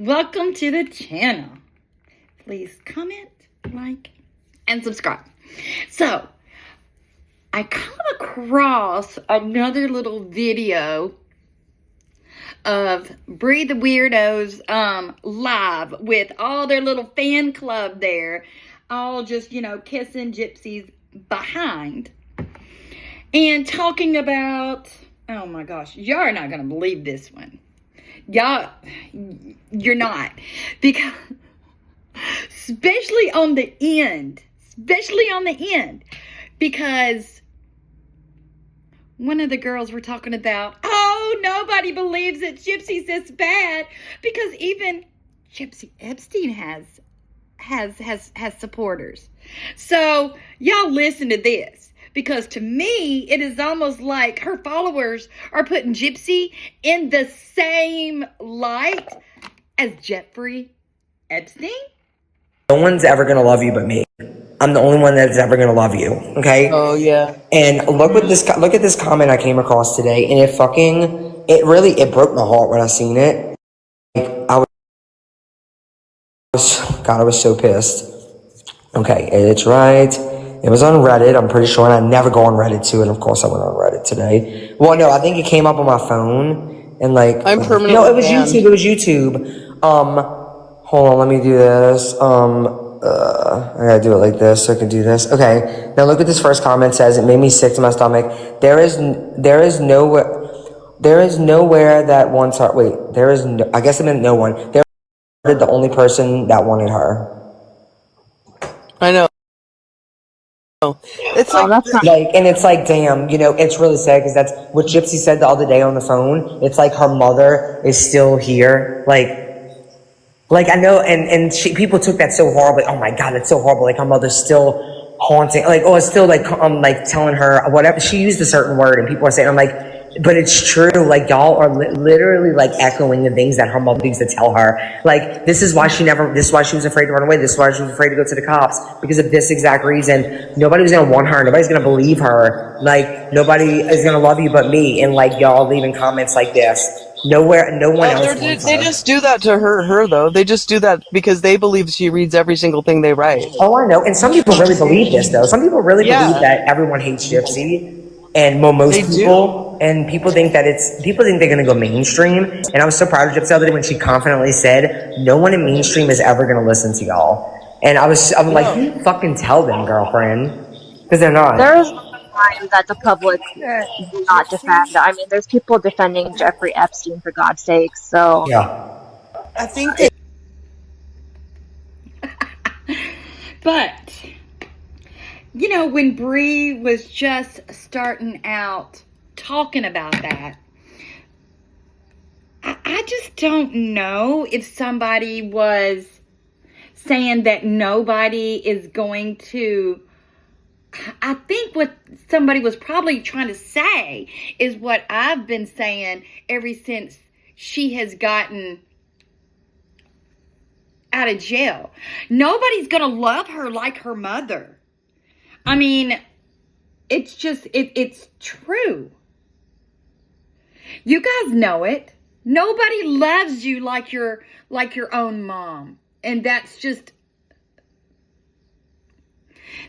Welcome to the channel. Please comment, like, and subscribe. So, I come across another little video of Breed the Weirdos live with all their little fan club there, all just, kissing Gypsy's behind and talking about, oh my gosh, y'all are not going to believe this one. Y'all, you're not, because especially on the end, because one of the girls were talking about, oh, nobody believes that Gypsy's this bad, because even Gypsy Epstein has supporters. So y'all listen to this, because to me, it is almost like her followers are putting Gypsy in the same light as Jeffrey Epstein. No one's ever going to love you but me. I'm the only one that's ever going to love you, okay? Oh, yeah. And look at this comment I came across today, and it broke my heart when I seen it. Like, I was so pissed. Okay, it's right. It was on Reddit, I'm pretty sure, and I never go on Reddit too, and of course I went on Reddit today. Well, no, I think it came up on my phone, and I'm permanently no, it was banned. YouTube, hold on, let me do this, I gotta do it like this so I can do this. Okay, now look at this first comment. It says, it made me sick to my stomach. There is nowhere that wants her. Wait, I guess it meant no one. There is the only person that wanted her. I know. It's and it's like, damn, it's really sad, because that's what Gypsy said the other day on the phone. It's like her mother is still here. Like I know, and people took that so horribly. Oh my God, that's so horrible. Like her mother's still haunting, it's still like telling her whatever. She used a certain word, and people are saying, I'm like, but it's true. Like, y'all are literally like echoing the things that her mother used to tell her. Like, this is why she was afraid to run away. This is why she was afraid to go to the cops, because of this exact reason. Nobody was gonna want her. Nobody's gonna believe her. Like, nobody is gonna love you but me. And like, y'all leaving comments like this. No one else wants they her. just do that to her though. They just do that because they believe she reads every single thing they write. Oh, I know. And some people really believe this, though. Some people really believe that everyone hates Gypsy, and most people. And people think they're going to go mainstream. And I was so proud of Gypsy the other day when she confidently said, no one in mainstream is ever going to listen to y'all. And I'm like, you fucking tell them, girlfriend. Because they're not. There's a time that the public will not defend. I mean, there's people defending Jeffrey Epstein, for God's sake, so... Yeah. I think that... But, when Bree was just starting out talking about that, I just don't know if somebody was saying that nobody is going to... I think what somebody was probably trying to say is what I've been saying ever since she has gotten out of jail. Nobody's going to love her like her mother. I mean, it's just, it's true. You guys know it. Nobody loves you like your own mom. And that's just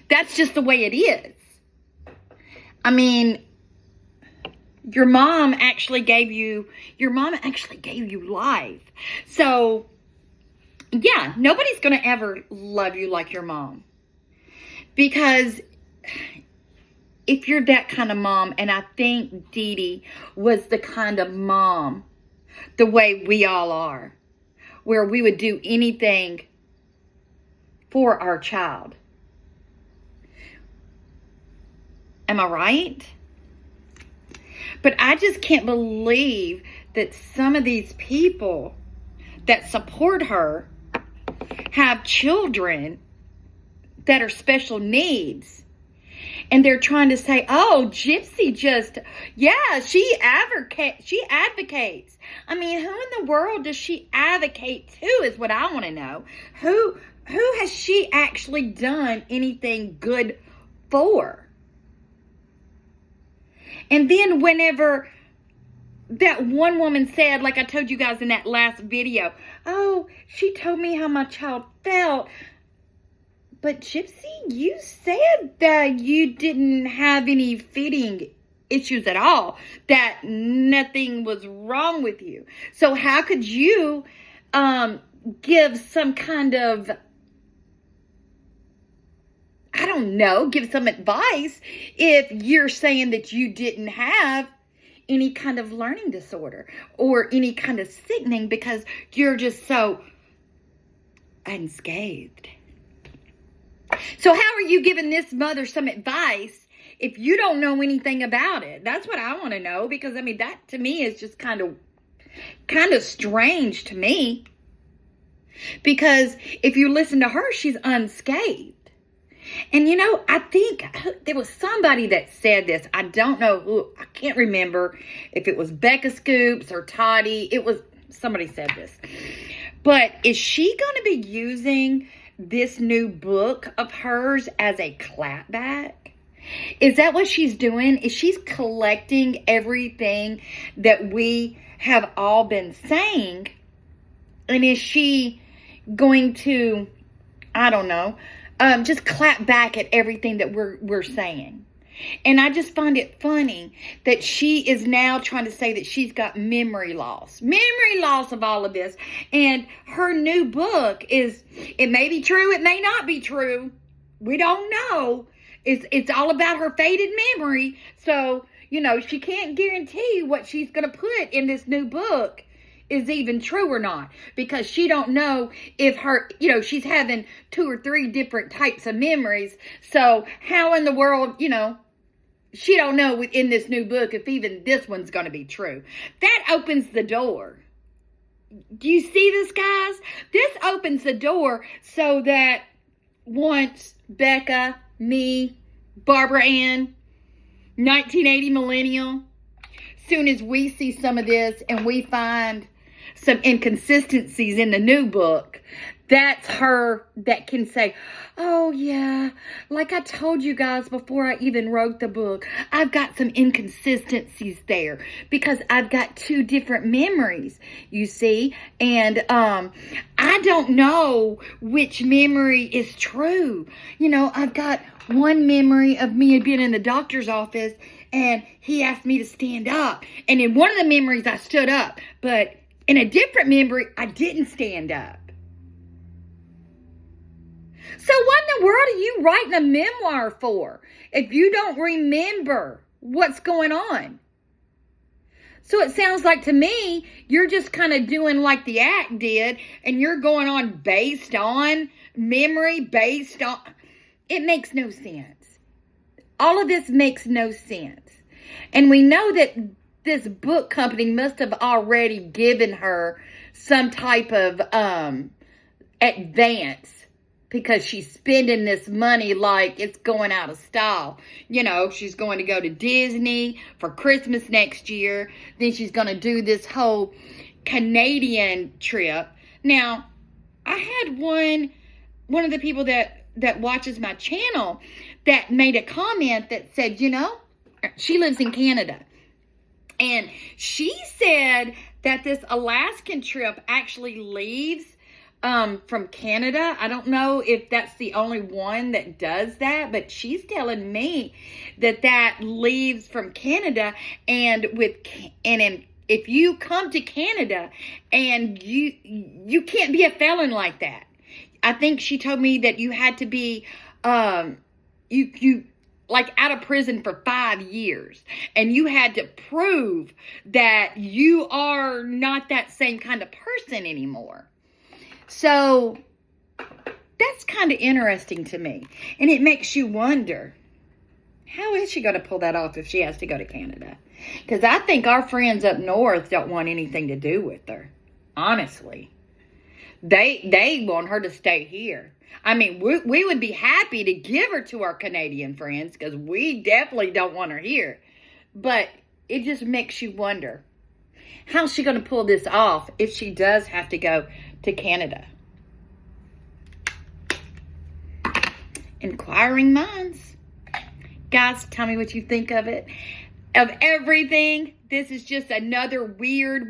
the way it is. I mean, your mom actually gave you life. So, yeah, nobody's going to ever love you like your mom. Because if you're that kind of mom, and I think Dee Dee was the kind of mom, the way we all are, where we would do anything for our child. Am I right? But I just can't believe that some of these people that support her have children that are special needs. And they're trying to say, oh, Gypsy she advocates. I mean, who in the world does she advocate to is what I want to know. Who has she actually done anything good for? And then whenever that one woman said, like I told you guys in that last video, oh, she told me how my child felt. But Gypsy, you said that you didn't have any feeding issues at all, that nothing was wrong with you. So how could you give some kind of, I don't know, give some advice if you're saying that you didn't have any kind of learning disorder or any kind of sickening because you're just so unscathed? So how are you giving this mother some advice if you don't know anything about it? That's what I want to know, because I mean, that to me is just kind of strange to me. Because if you listen to her, she's unscathed. And you know, I think there was somebody that said this. I don't know who. I can't remember if it was Becca Scoops or Toddy. Somebody said this. But is she going to be using this new book of hers as a clapback? Is that what she's doing? Is she's collecting everything that we have all been saying? And is she going to, I don't know, just clap back at everything that we're saying? And I just find it funny that she is now trying to say that she's got memory loss of all of this. And her new book it may be true, it may not be true. We don't know. It's all about her faded memory. So, you know, she can't guarantee what she's going to put in this new book is even true or not, because she don't know if her, you know, she's having 2 or 3 different types of memories. So how in the world, you know, she don't know in this new book if even this one's going to be true. That opens the door. Do you see this, guys? This opens the door so that once Becca, me, Barbara Ann, 1980 millennial, soon as we see some of this and we find some inconsistencies in the new book, that's her that can say, oh yeah, like I told you guys before I even wrote the book, I've got some inconsistencies there because I've got 2 different memories, you see, and I don't know which memory is true. You know, I've got one memory of me being in the doctor's office and he asked me to stand up, and in one of the memories I stood up, but in a different memory I didn't stand up. So what in the world are you writing a memoir for if you don't remember what's going on? So it sounds like to me, you're just kind of doing like the act did, and you're going on based on memory, based on... It makes no sense. All of this makes no sense. And we know that this book company must have already given her some type of advance, because she's spending this money like it's going out of style. You know, she's going to go to Disney for Christmas next year. Then she's going to do this whole Canadian trip. Now, I had one of the people that watches my channel that made a comment that said, you know, she lives in Canada. And she said that this Alaskan trip actually leaves from Canada. I don't know if that's the only one that does that, but she's telling me that leaves from Canada, and if you come to Canada and you can't be a felon like that. I think she told me that you had to be you like out of prison for 5 years, and you had to prove that you are not that same kind of person anymore. So that's kind of interesting to me. And it makes you wonder, how is she going to pull that off if she has to go to Canada? Because I think our friends up north don't want anything to do with her. Honestly. They want her to stay here. I mean, we would be happy to give her to our Canadian friends, because we definitely don't want her here. But it just makes you wonder, how's she going to pull this off if she does have to go to Canada? Inquiring minds. Guys, tell me what you think of it. of everything. This is just another weird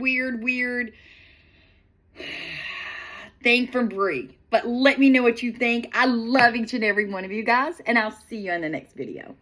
thing from Bree. But let me know what you think. I love each and every one of you guys, and I'll see you in the next video.